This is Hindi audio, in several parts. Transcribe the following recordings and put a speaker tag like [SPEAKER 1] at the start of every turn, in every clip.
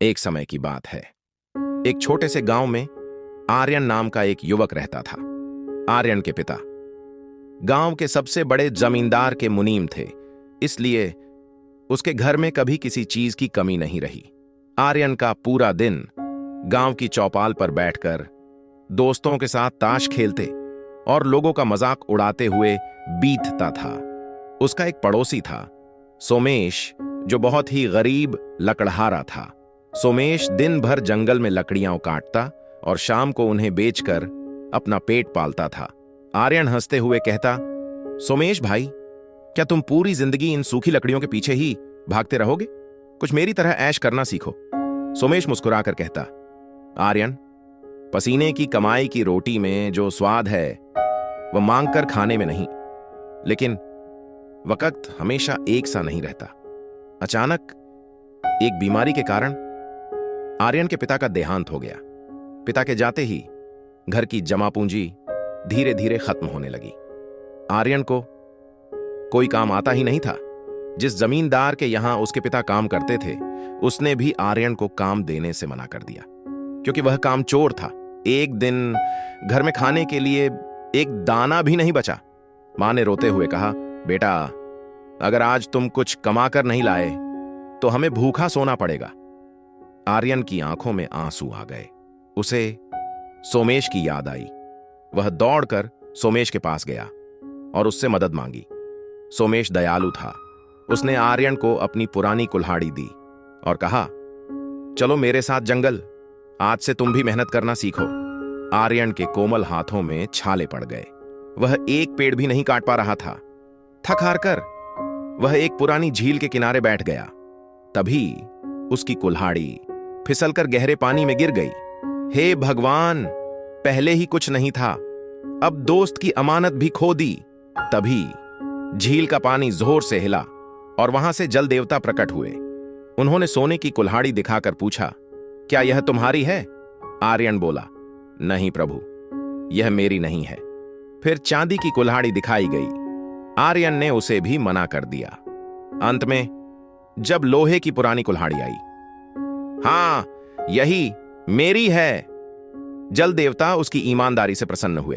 [SPEAKER 1] एक समय की बात है। एक छोटे से गांव में आर्यन नाम का एक युवक रहता था। आर्यन के पिता गांव के सबसे बड़े जमींदार के मुनीम थे, इसलिए उसके घर में कभी किसी चीज की कमी नहीं रही। आर्यन का पूरा दिन गांव की चौपाल पर बैठकर दोस्तों के साथ ताश खेलते और लोगों का मजाक उड़ाते हुए बीतता था। उसका एक पड़ोसी था, सोमेश, जो बहुत ही गरीब लकड़हारा था। सोमेश दिन भर जंगल में लकड़ियां काटता और शाम को उन्हें बेचकर अपना पेट पालता था। आर्यन हंसते हुए कहता, सोमेश भाई, क्या तुम पूरी जिंदगी इन सूखी लकड़ियों के पीछे ही भागते रहोगे? कुछ मेरी तरह ऐश करना सीखो। सोमेश मुस्कुराकर कहता, आर्यन, पसीने की कमाई की रोटी में जो स्वाद है वह मांग कर खाने में नहीं। लेकिन वक्त हमेशा एक सा नहीं रहता। अचानक एक बीमारी के कारण आर्यन के पिता का देहांत हो गया। पिता के जाते ही घर की जमा पूंजी धीरे धीरे खत्म होने लगी। आर्यन को कोई काम आता ही नहीं था। जिस जमींदार के यहां उसके पिता काम करते थे, उसने भी आर्यन को काम देने से मना कर दिया, क्योंकि वह काम चोर था। एक दिन घर में खाने के लिए एक दाना भी नहीं बचा। मां ने रोते हुए कहा, बेटा, अगर आज तुम कुछ कमा कर नहीं लाए तो हमें भूखा सोना पड़ेगा। आर्यन की आंखों में आंसू आ गए। उसे सोमेश की याद आई। वह दौड़कर सोमेश के पास गया और उससे मदद मांगी। सोमेश दयालु था। उसने आर्यन को अपनी पुरानी कुल्हाड़ी दी और कहा, चलो मेरे साथ जंगल, आज से तुम भी मेहनत करना सीखो। आर्यन के कोमल हाथों में छाले पड़ गए। वह एक पेड़ भी नहीं काट पा रहा था। थक हार कर वह एक पुरानी झील के किनारे बैठ गया। तभी उसकी कुल्हाड़ी फिसलकर गहरे पानी में गिर गई। हे भगवान, पहले ही कुछ नहीं था, अब दोस्त की अमानत भी खो दी। तभी झील का पानी जोर से हिला और वहां से जल देवता प्रकट हुए। उन्होंने सोने की कुल्हाड़ी दिखाकर पूछा, क्या यह तुम्हारी है? आर्यन बोला, नहीं प्रभु, यह मेरी नहीं है। फिर चांदी की कुल्हाड़ी दिखाई गई। आर्यन ने उसे भी मना कर दिया। अंत में जब लोहे की पुरानी कुल्हाड़ी आई, हां, यही मेरी है। जल देवता उसकी ईमानदारी से प्रसन्न हुए।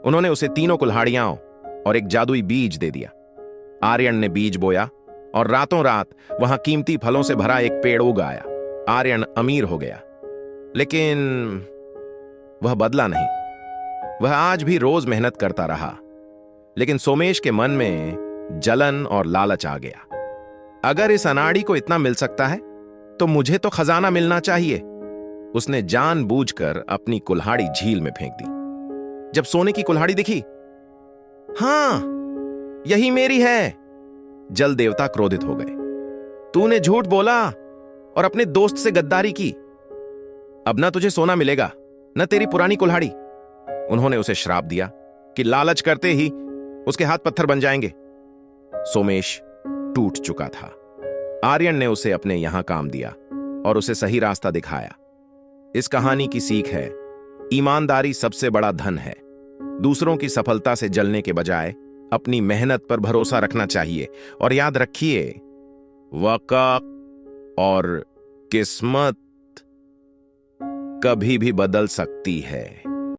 [SPEAKER 1] उन्होंने उसे तीनों कुल्हाड़ियां और एक जादुई बीज दे दिया। आर्यन ने बीज बोया और रातों रात वहां कीमती फलों से भरा एक पेड़ उग आया। आर्यन अमीर हो गया, लेकिन वह बदला नहीं। वह आज भी रोज मेहनत करता रहा। लेकिन सोमेश के मन में जलन और लालच आ गया। अगर इस अनाड़ी को इतना मिल सकता है तो मुझे तो खजाना मिलना चाहिए। उसने जानबूझकर अपनी कुल्हाड़ी झील में फेंक दी। जब सोने की कुल्हाड़ी दिखी, हां, यही मेरी है। जल देवता क्रोधित हो गए। तूने झूठ बोला और अपने दोस्त से गद्दारी की। अब ना तुझे सोना मिलेगा, न तेरी पुरानी कुल्हाड़ी। उन्होंने उसे श्राप दिया कि लालच करते ही उसके हाथ पत्थर बन जाएंगे। सोमेश टूट चुका था। आर्यन ने उसे अपने यहां काम दिया और उसे सही रास्ता दिखाया। इस कहानी की सीख है, ईमानदारी सबसे बड़ा धन है। दूसरों की सफलता से जलने के बजाय अपनी मेहनत पर भरोसा रखना चाहिए। और याद रखिए, वक्त और किस्मत कभी भी बदल सकती है।